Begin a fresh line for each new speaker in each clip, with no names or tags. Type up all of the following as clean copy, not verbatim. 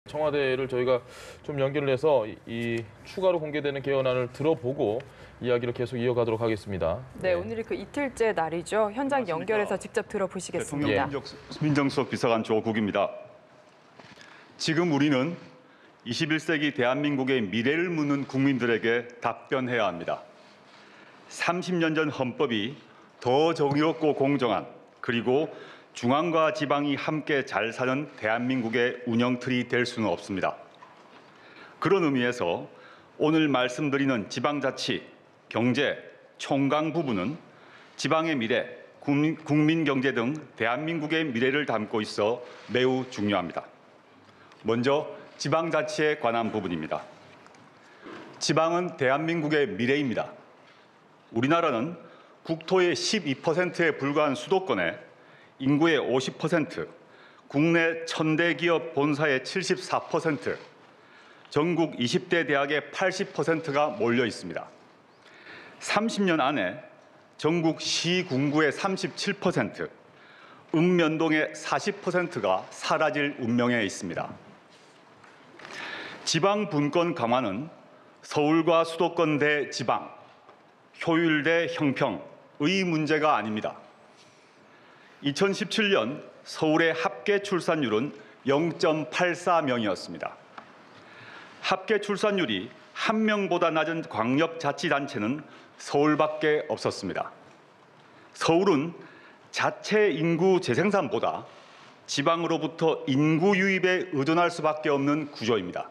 청와대를 저희가 좀 연결을 해서 이 추가로 공개되는 개헌안을 들어보고 이야기를 계속 이어가도록 하겠습니다.
네, 오늘이 그 이틀째 날이죠. 현장 연결해서 직접 들어보시겠습니다.
대통령 민정수석 비서관 조국입니다. 지금 우리는 21세기 대한민국의 미래를 묻는 국민들에게 답변해야 합니다. 30년 전 헌법이 더 정의롭고 공정한 그리고 중앙과 지방이 함께 잘 사는 대한민국의 운영틀이 될 수는 없습니다. 그런 의미에서 오늘 말씀드리는 지방자치, 경제, 총강 부분은 지방의 미래, 국민경제 등 대한민국의 미래를 담고 있어 매우 중요합니다. 먼저 지방자치에 관한 부분입니다. 지방은 대한민국의 미래입니다. 우리나라는 국토의 12%에 불과한 수도권에 인구의 50%, 국내 1000대 기업 본사의 74%, 전국 20대 대학의 80%가 몰려 있습니다. 30년 안에 전국 시, 군구의 37%, 읍면동의 40%가 사라질 운명에 있습니다. 지방 분권 강화는 서울과 수도권 대 지방, 효율 대 형평의 문제가 아닙니다. 2017년 서울의 합계 출산율은 0.84명이었습니다. 합계 출산율이 1명보다 낮은 광역자치단체는 서울밖에 없었습니다. 서울은 자체 인구 재생산보다 지방으로부터 인구 유입에 의존할 수밖에 없는 구조입니다.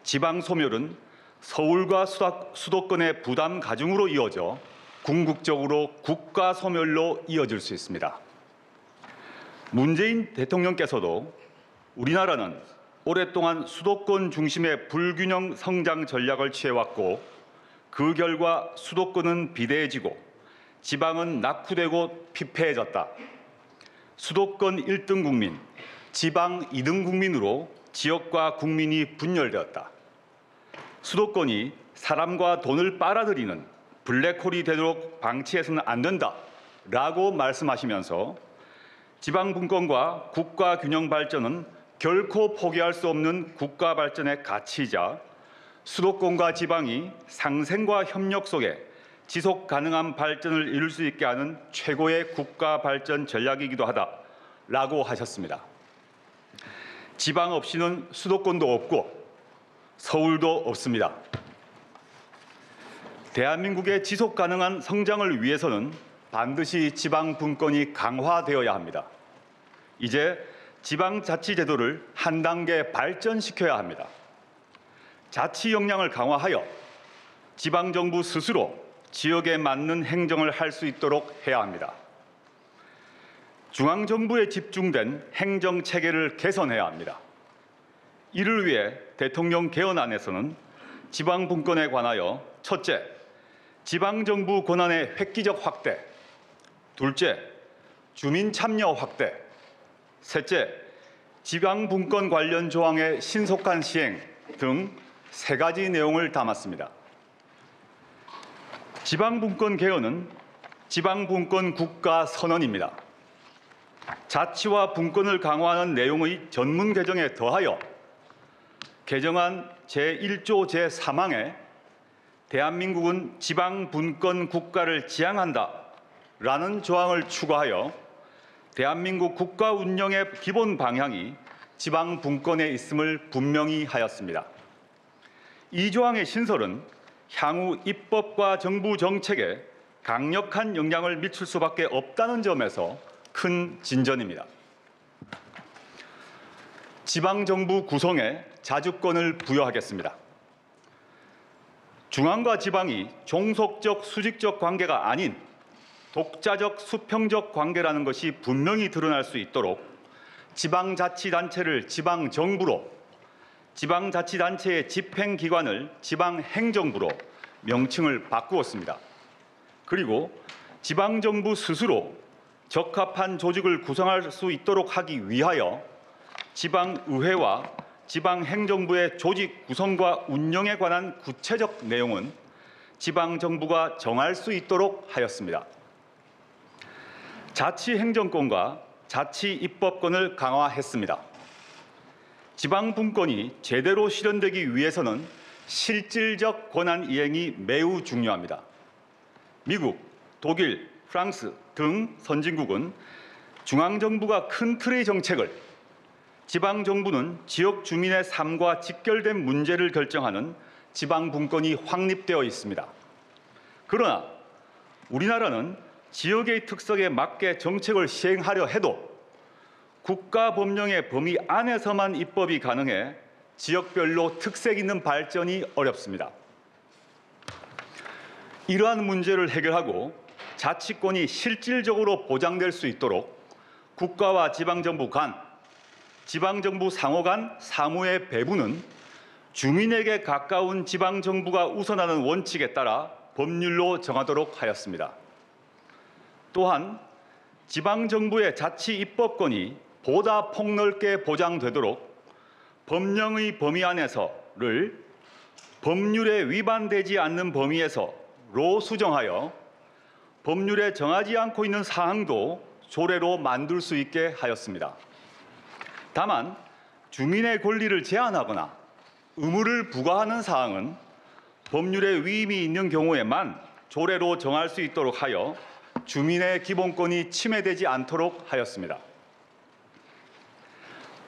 지방 소멸은 서울과 수도권의 부담 가중으로 이어져 궁극적으로 국가 소멸로 이어질 수 있습니다. 문재인 대통령께서도 우리나라는 오랫동안 수도권 중심의 불균형 성장 전략을 취해왔고 그 결과 수도권은 비대해지고 지방은 낙후되고 피폐해졌다. 수도권 1등 국민, 지방 2등 국민으로 지역과 국민이 분열되었다. 수도권이 사람과 돈을 빨아들이는 블랙홀이 되도록 방치해서는 안 된다라고 말씀하시면서 지방 분권과 국가 균형 발전은 결코 포기할 수 없는 국가 발전의 가치이자 수도권과 지방이 상생과 협력 속에 지속 가능한 발전을 이룰 수 있게 하는 최고의 국가 발전 전략이기도 하다라고 하셨습니다. 지방 없이는 수도권도 없고 서울도 없습니다. 대한민국의 지속 가능한 성장을 위해서는 반드시 지방 분권이 강화되어야 합니다. 이제 지방자치제도를 한 단계 발전시켜야 합니다. 자치 역량을 강화하여 지방정부 스스로 지역에 맞는 행정을 할 수 있도록 해야 합니다. 중앙정부에 집중된 행정체계를 개선해야 합니다. 이를 위해 대통령 개헌안에서는 지방분권에 관하여 첫째, 지방정부 권한의 획기적 확대, 둘째, 주민참여 확대, 셋째, 지방분권 관련 조항의 신속한 시행 등 3가지 내용을 담았습니다. 지방분권 개헌은 지방분권 국가선언입니다. 자치와 분권을 강화하는 내용의 전문 개정에 더하여 개정안 제1조 제3항에 대한민국은 지방분권 국가를 지향한다라는 조항을 추가하여 대한민국 국가 운영의 기본 방향이 지방분권에 있음을 분명히 하였습니다. 이 조항의 신설은 향후 입법과 정부 정책에 강력한 영향을 미칠 수밖에 없다는 점에서 큰 진전입니다. 지방정부 구성에 자주권을 부여하겠습니다. 중앙과 지방이 종속적 수직적 관계가 아닌 독자적 수평적 관계라는 것이 분명히 드러날 수 있도록 지방자치단체를 지방정부로, 지방자치단체의 집행기관을 지방행정부로 명칭을 바꾸었습니다. 그리고 지방정부 스스로 적합한 조직을 구성할 수 있도록 하기 위하여 지방의회와 지방행정부의 조직 구성과 운영에 관한 구체적 내용은 지방정부가 정할 수 있도록 하였습니다. 자치행정권과 자치입법권을 강화했습니다. 지방분권이 제대로 실현되기 위해서는 실질적 권한 이행이 매우 중요합니다. 미국, 독일, 프랑스 등 선진국은 중앙정부가 큰 틀의 정책을, 지방정부는 지역 주민의 삶과 직결된 문제를 결정하는 지방분권이 확립되어 있습니다. 그러나 우리나라는 지역의 특성에 맞게 정책을 시행하려 해도 국가 법령의 범위 안에서만 입법이 가능해 지역별로 특색 있는 발전이 어렵습니다. 이러한 문제를 해결하고 자치권이 실질적으로 보장될 수 있도록 국가와 지방정부 간, 지방정부 상호 간 사무의 배분은 주민에게 가까운 지방정부가 우선하는 원칙에 따라 법률로 정하도록 하였습니다. 또한 지방정부의 자치 입법권이 보다 폭넓게 보장되도록 법령의 범위 안에서를 법률에 위반되지 않는 범위에서로 수정하여 법률에 정하지 않고 있는 사항도 조례로 만들 수 있게 하였습니다. 다만 주민의 권리를 제한하거나 의무를 부과하는 사항은 법률에 위임이 있는 경우에만 조례로 정할 수 있도록 하여 주민의 기본권이 침해되지 않도록 하였습니다.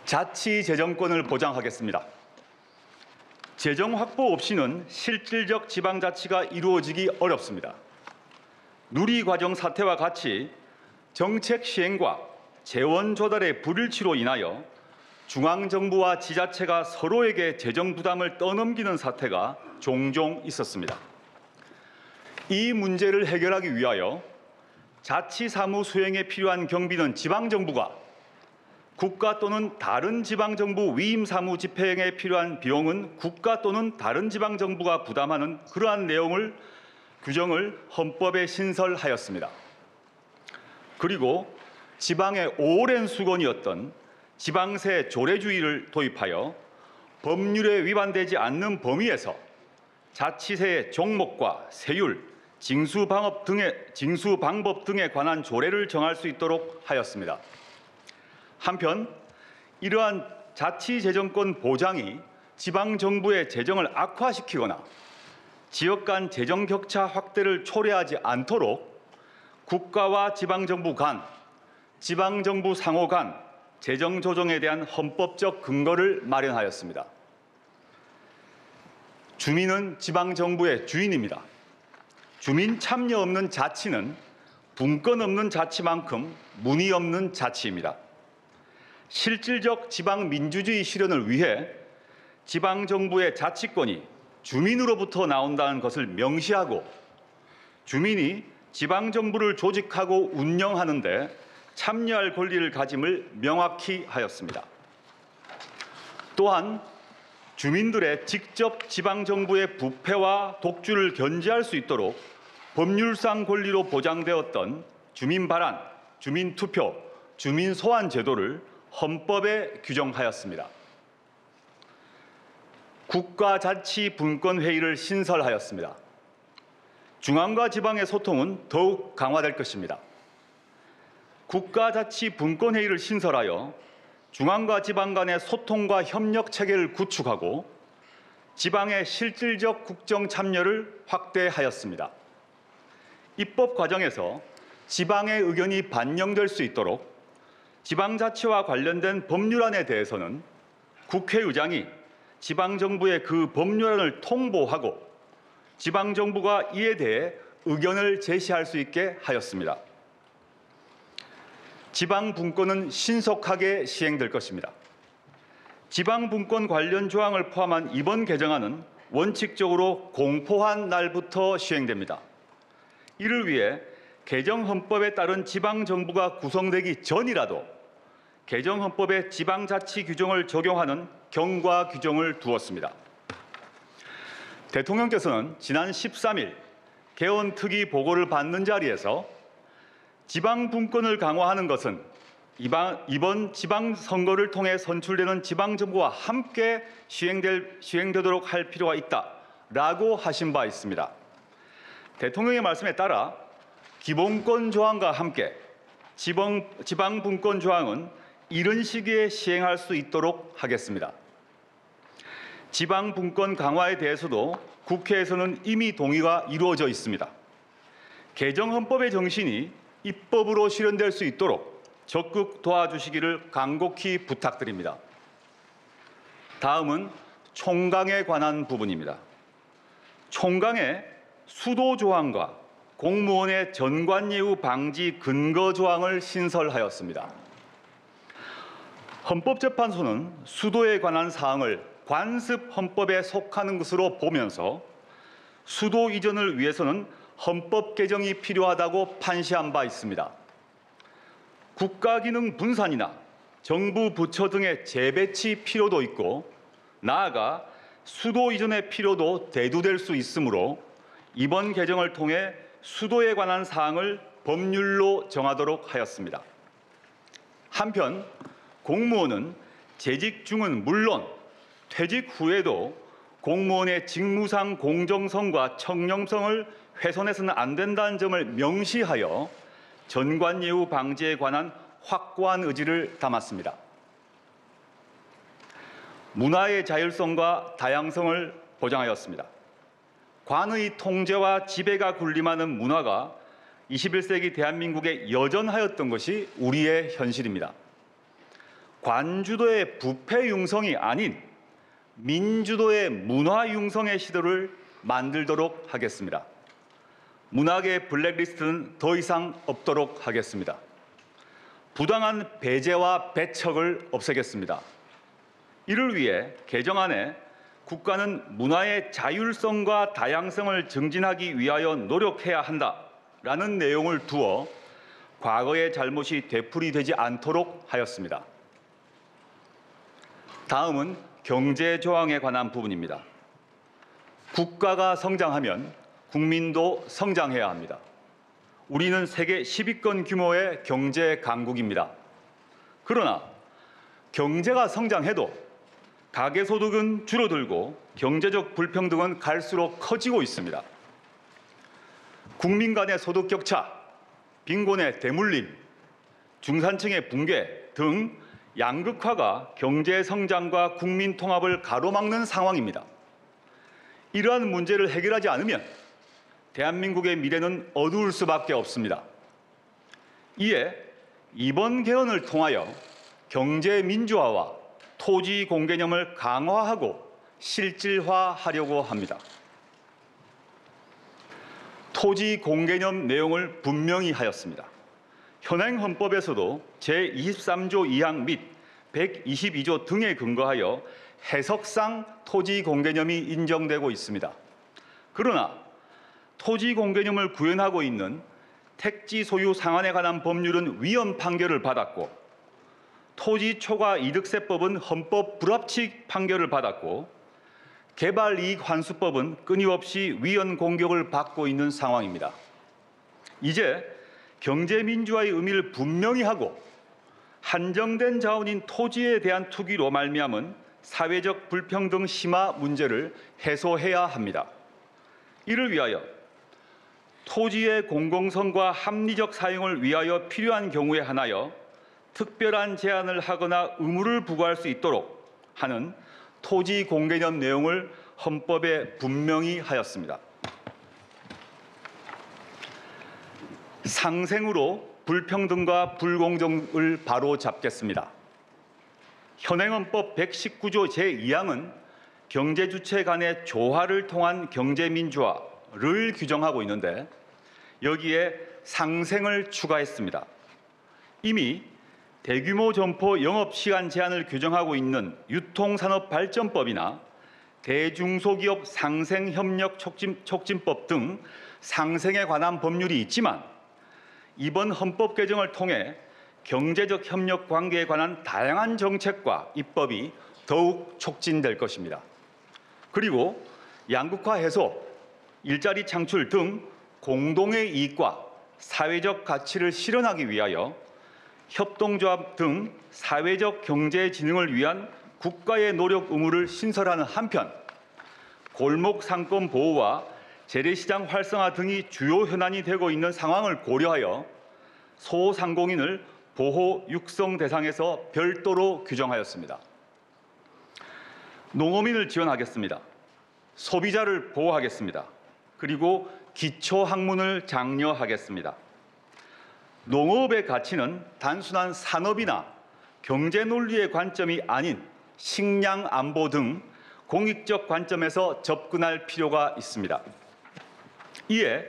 자치재정권을 보장하겠습니다. 재정 확보 없이는 실질적 지방자치가 이루어지기 어렵습니다. 누리과정 사태와 같이 정책 시행과 재원 조달의 불일치로 인하여 중앙정부와 지자체가 서로에게 재정 부담을 떠넘기는 사태가 종종 있었습니다. 이 문제를 해결하기 위하여 자치 사무 수행에 필요한 경비는 지방정부가, 국가 또는 다른 지방정부 위임 사무 집행에 필요한 비용은 국가 또는 다른 지방정부가 부담하는 그러한 규정을 헌법에 신설하였습니다. 그리고 지방의 오랜 수건이었던 지방세 조례주의를 도입하여 법률에 위반되지 않는 범위에서 자치세의 종목과 세율, 징수 방법 등에 관한 조례를 정할 수 있도록 하였습니다. 한편 이러한 자치재정권 보장이 지방정부의 재정을 악화시키거나 지역 간 재정 격차 확대를 초래하지 않도록 국가와 지방정부 간, 지방정부 상호 간 재정 조정에 대한 헌법적 근거를 마련하였습니다. 주민은 지방정부의 주인입니다. 주민 참여 없는 자치는 분권 없는 자치만큼 문의 없는 자치입니다. 실질적 지방 민주주의 실현을 위해 지방정부의 자치권이 주민으로부터 나온다는 것을 명시하고 주민이 지방정부를 조직하고 운영하는 데 참여할 권리를 가짐을 명확히 하였습니다. 또한 주민들의 직접 지방정부의 부패와 독주를 견제할 수 있도록 법률상 권리로 보장되었던 주민발안, 주민투표, 주민소환 제도를 헌법에 규정하였습니다. 국가자치분권회의를 신설하였습니다. 중앙과 지방의 소통은 더욱 강화될 것입니다. 국가자치분권회의를 신설하여 중앙과 지방 간의 소통과 협력 체계를 구축하고 지방의 실질적 국정 참여를 확대하였습니다. 입법 과정에서 지방의 의견이 반영될 수 있도록 지방자치와 관련된 법률안에 대해서는 국회의장이 지방정부에 그 법률안을 통보하고 지방정부가 이에 대해 의견을 제시할 수 있게 하였습니다. 지방분권은 신속하게 시행될 것입니다. 지방분권 관련 조항을 포함한 이번 개정안은 원칙적으로 공포한 날부터 시행됩니다. 이를 위해 개정헌법에 따른 지방정부가 구성되기 전이라도 개정헌법에 지방자치 규정을 적용하는 경과 규정을 두었습니다. 대통령께서는 지난 13일 개헌특위 보고를 받는 자리에서 지방분권을 강화하는 것은 이번 지방선거를 통해 선출되는 지방정부와 함께 시행되도록 할 필요가 있다라고 하신 바 있습니다. 대통령의 말씀에 따라 기본권 조항과 함께 지방분권 조항은 이른 시기에 시행할 수 있도록 하겠습니다. 지방 분권 강화에 대해서도 국회에서는 이미 동의가 이루어져 있습니다. 개정 헌법의 정신이 입법으로 실현될 수 있도록 적극 도와주시기를 간곡히 부탁드립니다. 다음은 총강에 관한 부분입니다. 총강에 수도 조항과 공무원의 전관예우 방지 근거 조항을 신설하였습니다. 헌법재판소는 수도에 관한 사항을 관습 헌법에 속하는 것으로 보면서 수도 이전을 위해서는 헌법 개정이 필요하다고 판시한 바 있습니다. 국가기능 분산이나 정부 부처 등의 재배치 필요도 있고 나아가 수도 이전의 필요도 대두될 수 있으므로 이번 개정을 통해 수도에 관한 사항을 법률로 정하도록 하였습니다. 한편 공무원은 재직 중은 물론 퇴직 후에도 공무원의 직무상 공정성과 청렴성을 훼손해서는 안 된다는 점을 명시하여 전관예우 방지에 관한 확고한 의지를 담았습니다. 문화의 자율성과 다양성을 보장하였습니다. 관의 통제와 지배가 군림하는 문화가 21세기 대한민국에 여전하였던 것이 우리의 현실입니다. 관주도의 부패 융성이 아닌 민주도의 문화 융성의 시도를 만들도록 하겠습니다. 문학의 블랙리스트는 더 이상 없도록 하겠습니다. 부당한 배제와 배척을 없애겠습니다. 이를 위해 개정안에 국가는 문화의 자율성과 다양성을 증진하기 위하여 노력해야 한다라는 내용을 두어 과거의 잘못이 되풀이되지 않도록 하였습니다. 다음은 경제 조항에 관한 부분입니다. 국가가 성장하면 국민도 성장해야 합니다. 우리는 세계 10위권 규모의 경제 강국입니다. 그러나 경제가 성장해도 가계소득은 줄어들고 경제적 불평등은 갈수록 커지고 있습니다. 국민 간의 소득 격차, 빈곤의 대물림, 중산층의 붕괴 등 양극화가 경제 성장과 국민 통합을 가로막는 상황입니다. 이러한 문제를 해결하지 않으면 대한민국의 미래는 어두울 수밖에 없습니다. 이에 이번 개헌을 통하여 경제 민주화와 토지 공개념을 강화하고 실질화하려고 합니다. 토지 공개념 내용을 분명히 하였습니다. 현행 헌법에서도 제23조 2항 및 122조 등에 근거하여 해석상 토지 공개념이 인정되고 있습니다. 그러나 토지 공개념을 구현하고 있는 택지 소유 상한에 관한 법률은 위헌 판결을 받았고 토지 초과 이득세법은 헌법 불합치 판결을 받았고 개발이익 환수법은 끊임없이 위헌 공격을 받고 있는 상황입니다. 이제 경제민주화의 의미를 분명히 하고 한정된 자원인 토지에 대한 투기로 말미암은 사회적 불평등 심화 문제를 해소해야 합니다. 이를 위하여 토지의 공공성과 합리적 사용을 위하여 필요한 경우에 한하여 특별한 제한을 하거나 의무를 부과할 수 있도록 하는 토지 공개념 내용을 헌법에 분명히 하였습니다. 상생으로 불평등과 불공정을 바로잡겠습니다. 현행 헌법 119조 제2항은 경제주체 간의 조화를 통한 경제민주화를 규정하고 있는데 여기에 상생을 추가했습니다. 이미 대규모 점포 영업시간 제한을 규정하고 있는 유통산업발전법이나 대중소기업 상생협력 촉진법 등 상생에 관한 법률이 있지만 이번 헌법 개정을 통해 경제적 협력 관계에 관한 다양한 정책과 입법이 더욱 촉진될 것입니다. 그리고 양극화 해소, 일자리 창출 등 공동의 이익과 사회적 가치를 실현하기 위하여 협동조합 등 사회적 경제 진흥을 위한 국가의 노력 의무를 신설하는 한편 골목 상권 보호와 재래시장 활성화 등이 주요 현안이 되고 있는 상황을 고려하여 소상공인을 보호 육성 대상에서 별도로 규정하였습니다. 농어민을 지원하겠습니다. 소비자를 보호하겠습니다. 그리고 기초학문을 장려하겠습니다. 농업의 가치는 단순한 산업이나 경제 논리의 관점이 아닌 식량 안보 등 공익적 관점에서 접근할 필요가 있습니다. 이에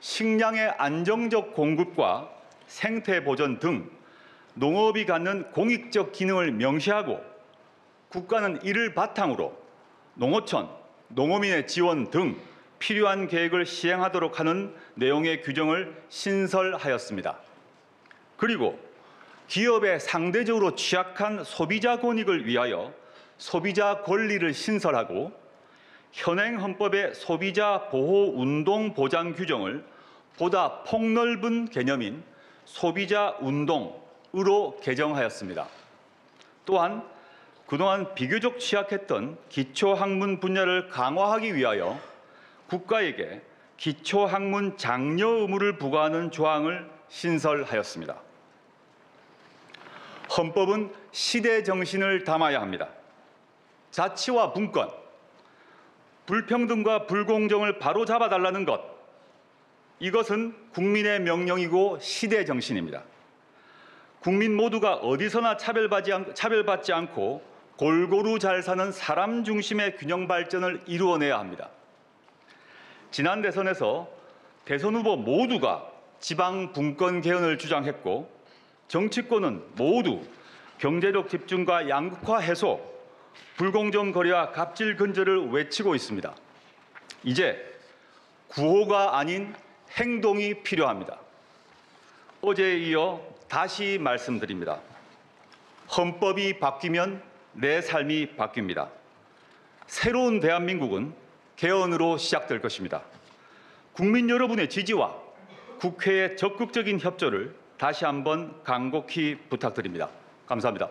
식량의 안정적 공급과 생태 보전 등 농업이 갖는 공익적 기능을 명시하고 국가는 이를 바탕으로 농어촌, 농어민의 지원 등 필요한 계획을 시행하도록 하는 내용의 규정을 신설하였습니다. 그리고 기업의 상대적으로 취약한 소비자 권익을 위하여 소비자 권리를 신설하고 현행 헌법의 소비자 보호 운동 보장 규정을 보다 폭넓은 개념인 소비자 운동으로 개정하였습니다. 또한 그동안 비교적 취약했던 기초학문 분야를 강화하기 위하여 국가에게 기초학문 장려 의무를 부과하는 조항을 신설하였습니다. 헌법은 시대 정신을 담아야 합니다. 자치와 분권, 불평등과 불공정을 바로잡아달라는 것, 이것은 국민의 명령이고 시대 정신입니다. 국민 모두가 어디서나 차별받지 않고 골고루 잘 사는 사람 중심의 균형 발전을 이루어내야 합니다. 지난 대선에서 대선 후보 모두가 지방 분권 개헌을 주장했고 정치권은 모두 경제력 집중과 양극화 해소, 불공정 거래와 갑질 근절을 외치고 있습니다. 이제 구호가 아닌 행동이 필요합니다. 어제에 이어 다시 말씀드립니다. 헌법이 바뀌면 내 삶이 바뀝니다. 새로운 대한민국은 개헌으로 시작될 것입니다. 국민 여러분의 지지와 국회의 적극적인 협조를 다시 한번 간곡히 부탁드립니다. 감사합니다.